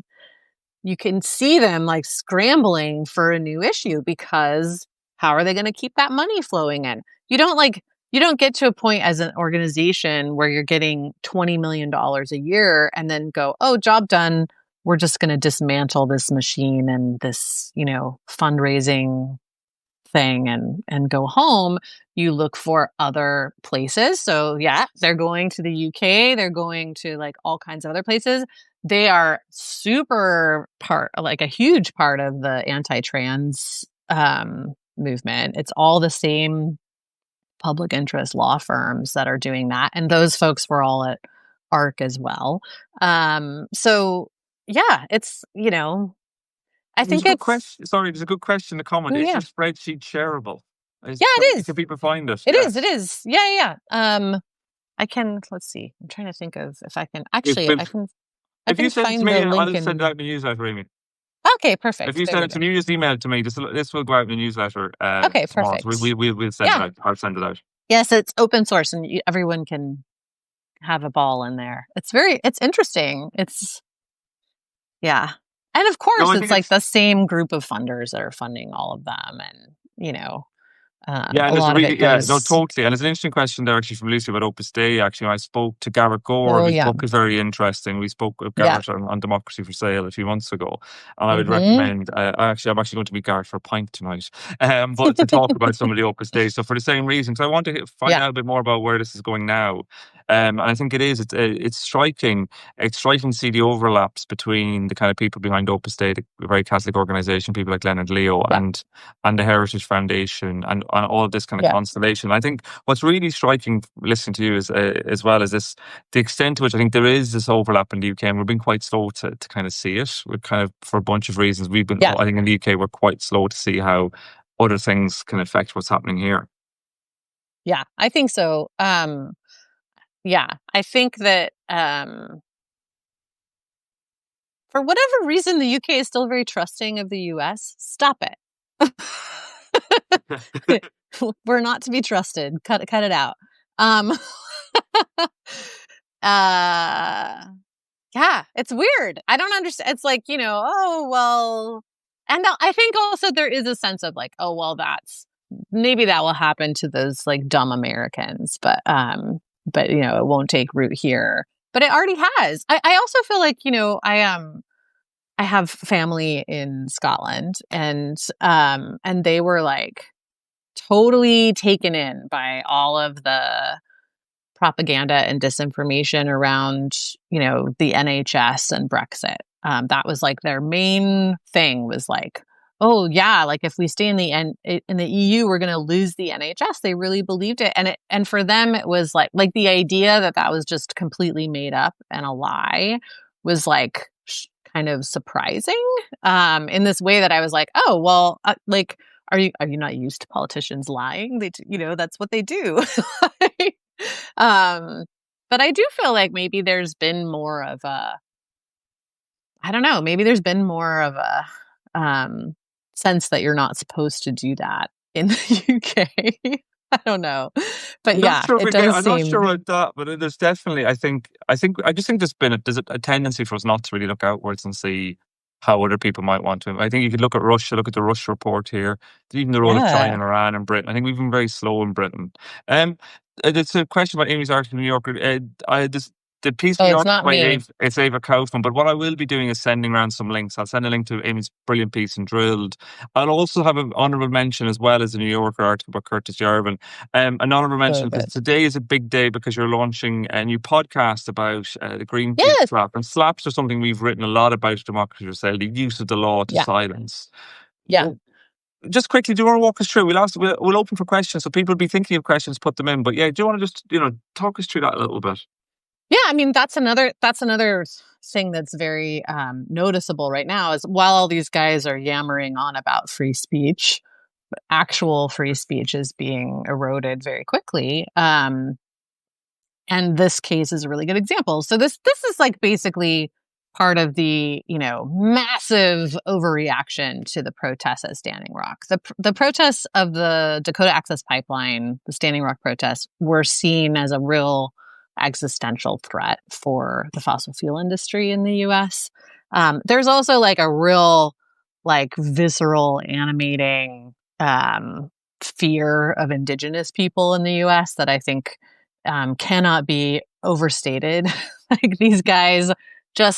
you can see them like scrambling for a new issue because how are they going to keep that money flowing in? You don't get to a point as an organization where you're getting $20 million a year and then go, oh, job done. We're just going to dismantle this machine and this, fundraising thing and go home. You look for other places. So yeah, they're going to the UK, they're going to like all kinds of other places. They are like a huge part of the anti-trans movement. It's all the same public interest law firms that are doing that. And those folks were all at ARC as well. So yeah, it's, I There's think a good it's, question. Sorry, there's a good question to comment. Is yeah, your spreadsheet shareable? yeah, it Can is. people find it? It is. Yes. It is. Yeah, yeah. I can. Let's see. I'm trying to think of if I can. If, Actually, I if, can. I if can you send it to find me, the I'll link send it in. out in the newsletter, Amy. Okay, If perfect. you There send we it to go. me, just email it to me. This will go out in the newsletter Okay, tomorrow. So perfect. we'll send it Yeah. out. I'll send it out. Yes, it's open source, and everyone can have a ball in there. It's interesting. Yeah, and of No, course, I it's think like it's the same group of funders that are funding all of them, and yeah, a and there's a lot of it really no, goes. totally. And it's an interesting question there actually from Lucy about Opus Dei. Actually, I spoke to Garrett Gore, Oh whose yeah, book is very interesting. We spoke with yeah. Garrett on Democracy for Sale a few months ago, and I would Mm-hmm. recommend. I'm actually going to meet Garrett for a pint tonight, but to talk about some of the Opus Dei. So for the same reason, because I want to find Yeah, out a bit more about where this is going now. And I think it is. It's striking. It's striking to see the overlaps between the kind of people behind Opus Dei, the very Catholic organization, people like Leonard Leo, yeah, and the Heritage Foundation, and all of this kind of yeah, constellation. I think what's really striking, listening to you, is as well as this, the extent to which I think there is this overlap in the UK, and we've been quite slow to kind of see it. We're kind of, for a bunch of reasons, yeah, I think in the UK, we're quite slow to see how other things can affect what's happening here. yeah. I think so. Yeah, I think that for whatever reason, the UK is still very trusting of the US. Stop it. We're not to be trusted. Cut it out. Um, Yeah, it's weird. I don't understand. It's like, oh, well, and I think also there is a sense of like, oh, well, maybe that will happen to those like dumb Americans, but it won't take root here. But it already has. I also feel like, I have family in Scotland, and they were like totally taken in by all of the propaganda and disinformation around, the NHS and Brexit. That was like their main thing, was like, oh yeah, like if we stay in the EU, we're going to lose the NHS. They really believed it, and for them, it was like the idea that was just completely made up and a lie was like kind of surprising. In this way that I was like, oh well, like. Are you not used to politicians lying? That's what they do. But I do feel like maybe there's been more of a, I don't know, maybe there's been more of a sense that you're not supposed to do that in the UK. I don't know. But yeah, it does I'm seem. not sure about that, but there's definitely, I just think there's a tendency for us not to really look outwards and see how other people might want to. I think you could look at Russia, look at the Russia report here, even the role of China Yeah. and Iran and Britain. I think we've been very slow in Britain. It's a question about Amy's article in New Yorker. The piece of Oh, the it's article not by me. it's Ava Kaufman, but what I will be doing is sending around some links. I'll send a link to Amy's brilliant piece in Drilled. I'll also have an honourable mention as well as the New Yorker article by Curtis Yarvin. An honourable mention because today is a big day because you're launching a new podcast about the Greenpeace Yes. slap. And slaps are something we've written a lot about at Democracy for Sale, the use of the law to silence. Yeah. Just quickly, do you want to walk us through? We'll open for questions, so people will be thinking of questions, put them in. But yeah, do you want to just talk us through that a little bit? Yeah, I mean that's another thing that's very noticeable right now, is while all these guys are yammering on about free speech, actual free speech is being eroded very quickly. And this case is a really good example. So this is like basically part of the massive overreaction to the protests at Standing Rock. The protests of the Dakota Access Pipeline, the Standing Rock protests, were seen as a real existential threat for the fossil fuel industry in the U.S. There's also like a real visceral, animating fear of indigenous people in the U.S. that I think cannot be overstated. Like these guys,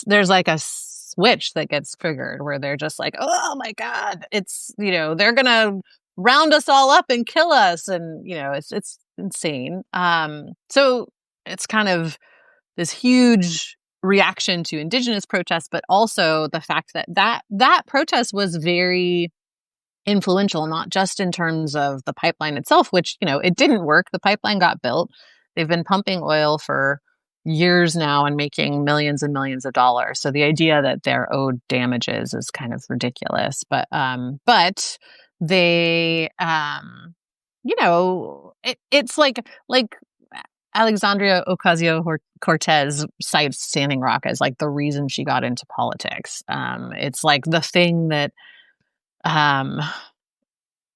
there's like a switch that gets triggered where they're just like, oh my God, it's, they're going to round us all up and kill us. And, it's insane. So it's kind of this huge reaction to indigenous protests, but also the fact that protest was very influential, not just in terms of the pipeline itself, which, it didn't work. The pipeline got built. They've been pumping oil for years now and making millions and millions of dollars. So the idea that they're owed damages is kind of ridiculous. But they, it's like Alexandria Ocasio-Cortez cites Standing Rock as like the reason she got into politics. It's like the thing that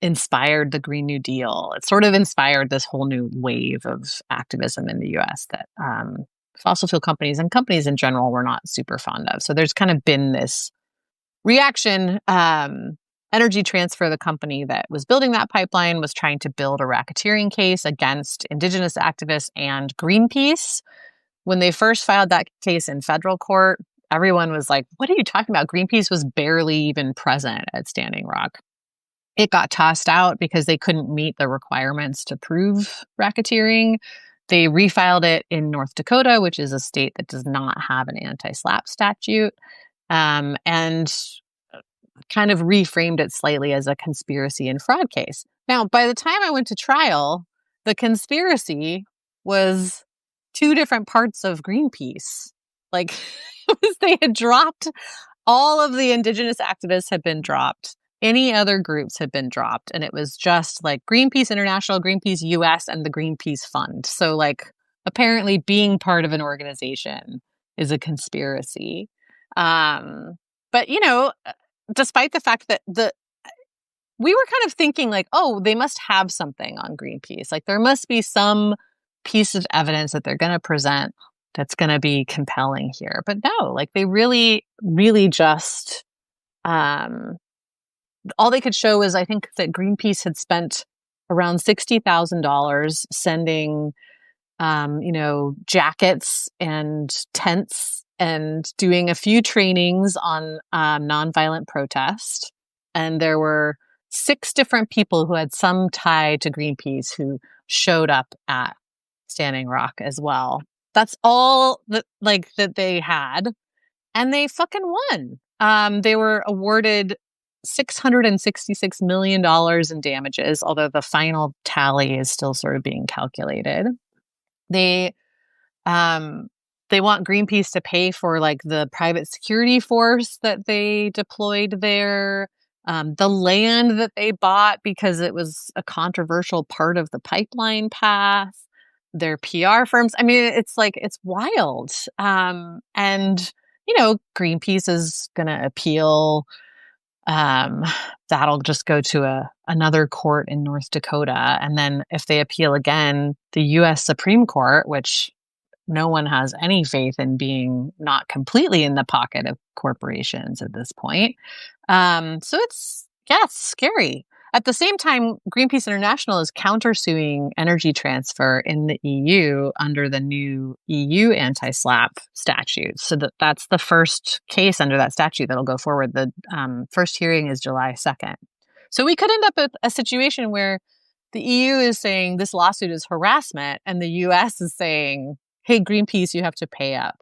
inspired the Green New Deal. It sort of inspired this whole new wave of activism in the US that fossil fuel companies and companies in general were not super fond of. So there's kind of been this reaction. Energy Transfer, the company that was building that pipeline, was trying to build a racketeering case against indigenous activists and Greenpeace. When they first filed that case in federal court, everyone was like, what are you talking about? Greenpeace was barely even present at Standing Rock. It got tossed out because they couldn't meet the requirements to prove racketeering. They refiled it in North Dakota, which is a state that does not have an anti-SLAPP statute, and kind of reframed it slightly as a conspiracy and fraud case. Now, by the time I went to trial, the conspiracy was two different parts of Greenpeace. Like, they had dropped, all of the indigenous activists had been dropped. Any other groups had been dropped. And it was just like Greenpeace International, Greenpeace US, and the Greenpeace Fund. So like apparently being part of an organization is a conspiracy. But, despite the fact that we were kind of thinking like, oh, they must have something on Greenpeace. Like there must be some piece of evidence that they're going to present that's going to be compelling here. But no, like they really, really just, all they could show is I think that Greenpeace had spent around $60,000 sending, jackets and tents and doing a few trainings on nonviolent protest. And there were 6 different people who had some tie to Greenpeace who showed up at Standing Rock as well. That's all that they had, and they fucking won. They were awarded $666 million in damages, although the final tally is still sort of being calculated. They want Greenpeace to pay for like the private security force that they deployed there, the land that they bought because it was a controversial part of the pipeline path, their PR firms. I mean, it's wild. And Greenpeace is going to appeal. That'll just go to another court in North Dakota. And then if they appeal again, the U.S. Supreme Court, which no one has any faith in being not completely in the pocket of corporations at this point. So it's scary. At the same time, Greenpeace International is countersuing energy transfer in the EU under the new EU anti-SLAPP statute. So that's the first case under that statute that'll go forward. The first hearing is July 2nd. So we could end up with a situation where the EU is saying this lawsuit is harassment, and the US is saying, hey, Greenpeace, you have to pay up.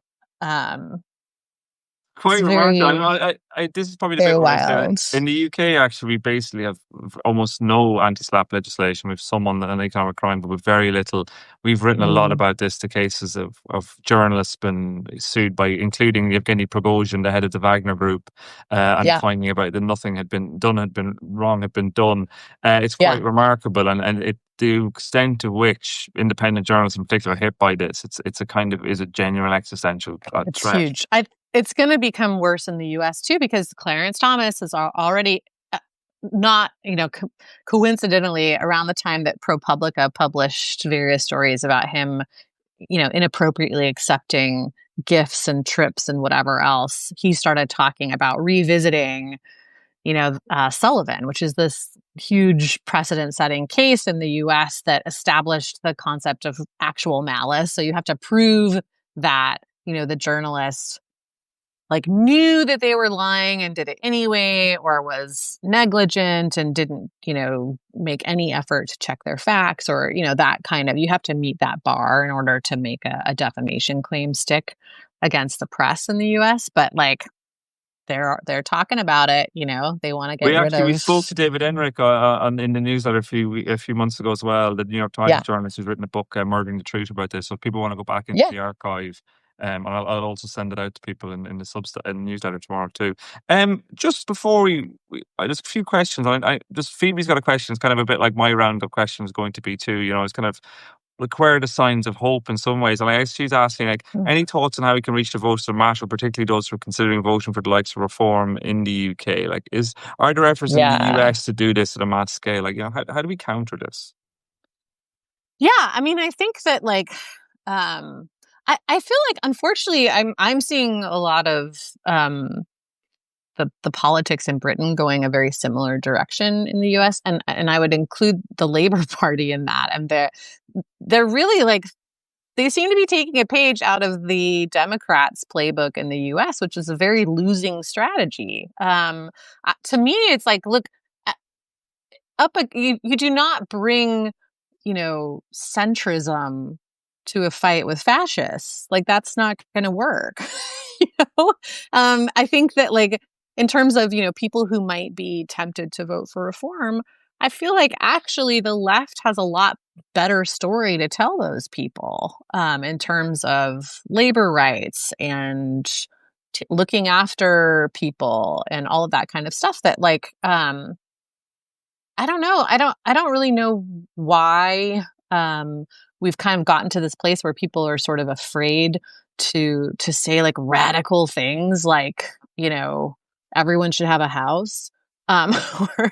Quite remarkable. This is probably the bit where I say that in the UK, actually, we basically have almost no anti-SLAPP legislation. We have some on an economic crime, but with very little. We've written a lot about this, the cases of journalists been sued by, including Yevgeny Prigozhin, the head of the Wagner Group, and finding about that nothing had been done, had been done. It's quite remarkable, and the extent to which independent journalists in particular are hit by this, it's a genuine existential threat. It's huge. It's going to become worse in the U.S. too, because Clarence Thomas is already not, coincidentally around the time that ProPublica published various stories about him, inappropriately accepting gifts and trips and whatever else, he started talking about revisiting, Sullivan, which is this huge precedent-setting case in the U.S. that established the concept of actual malice. So you have to prove that, the journalist knew that they were lying and did it anyway, or was negligent and didn't, make any effort to check their facts, or, that kind of, you have to meet that bar in order to make a defamation claim stick against the press in the US. But they're talking about it, they want to get rid of. We spoke to David Enrick in the newsletter a few months ago as well, the New York Times journalist who's written a book, Murdering the Truth, about this. So if people want to go back into the archive, and I'll also send it out to people in the newsletter tomorrow too. Just before just a few questions. Just Phoebe's got a question. It's kind of a bit like my round of questions going to be too. It's kind of where are the signs of hope in some ways. And she's asking, any thoughts on how we can reach the voters that matter, particularly those who are considering voting for the likes of reform in the UK? Are there efforts in the US to do this at a mass scale? How do we counter this? Yeah, I mean, I think that I feel like, unfortunately, I'm seeing a lot of the politics in Britain going a very similar direction in the US, and I would include the Labour Party in that. And they're really they seem to be taking a page out of the Democrats' playbook in the US, which is a very losing strategy. To me, it's look, you do not bring centrism to a fight with fascists. That's not going to work. I think that in terms of, people who might be tempted to vote for reform, I feel like actually the left has a lot better story to tell those people in terms of labor rights and looking after people and all of that kind of stuff that I don't know. I don't really know why we've kind of gotten to this place where people are sort of afraid to say radical things everyone should have a house, or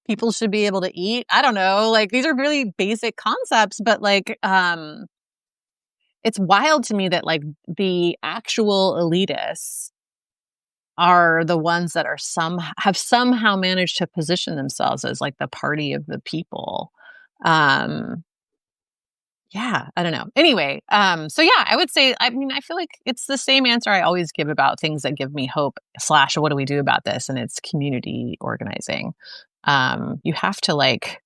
people should be able to eat. I don't know. These are really basic concepts, but it's wild to me that like the actual elitists are the ones that have somehow managed to position themselves as like the party of the people. Yeah, I don't know. Anyway, so yeah, I would say, I mean, I feel like it's the same answer I always give about things that give me hope / what do we do about this? And it's community organizing. You have to like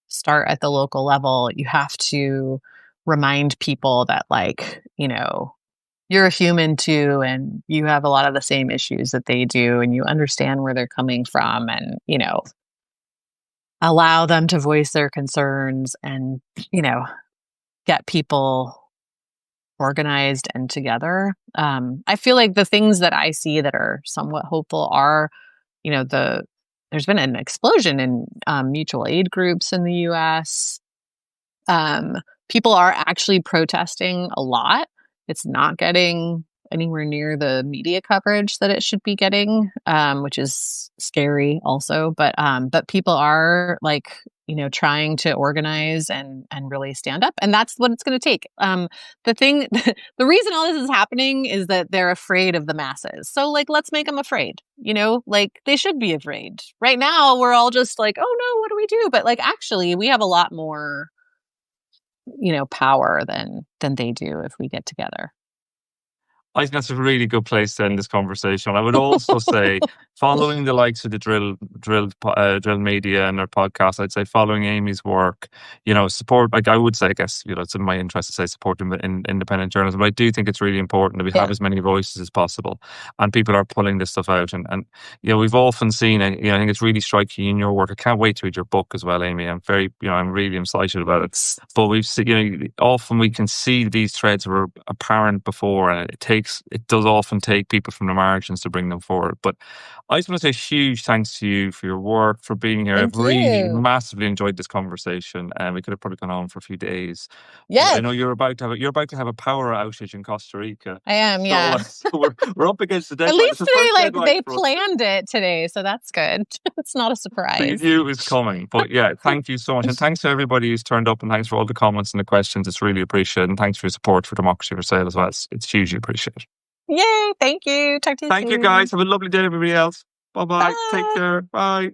start at the local level. You have to remind people that like, you know, you're a human too, and you have a lot of the same issues that they do, and you understand where they're coming from, and, you know, allow them to voice their concerns and, you know, get people organized and together. I feel like the things that I see that are somewhat hopeful are, you know, there's been an explosion in mutual aid groups in the US. People are actually protesting a lot. It's not getting anywhere near the media coverage that it should be getting, which is scary also. But people are like, you know, trying to organize and really stand up, and that's what it's going to take. The reason all this is happening is that they're afraid of the masses. So like, let's make them afraid. You know, like they should be afraid. Right now, we're all just like, oh no, what do we do? But like, actually, we have a lot more, you know, power than they do if we get together. I think that's a really good place to end this conversation. I would also say, following the likes of the drill media and their podcast, I'd say following Amy's work, you know, support. Like I would say, I guess, you know, it's in my interest to say support in independent journalism. But I do think it's really important that we have as many voices as possible, and people are pulling this stuff out. And you know, we've often seen it. You know, I think it's really striking in your work. I can't wait to read your book as well, Amy. I'm really excited about it. But we've seen, you know, often we can see these threads were apparent before, and it does often take people from the margins to bring them forward. But I just want to say huge thanks to you for your work, for being here. I've really massively enjoyed this conversation, and we could have probably gone on for a few days. Yeah, I know you're about to have a power outage in Costa Rica. I am. Yeah, so we're up against the deadline. At least they planned it today, so that's good. It's not a surprise. They knew it was coming. But yeah, thank you so much, and thanks to everybody who's turned up, and thanks for all the comments and the questions. It's really appreciated, and thanks for your support for Democracy for Sale as well. It's hugely appreciated. Yay! Thank you. Talk to you soon. Thank you, guys. Have a lovely day, everybody else. Bye-bye. Take care. Bye.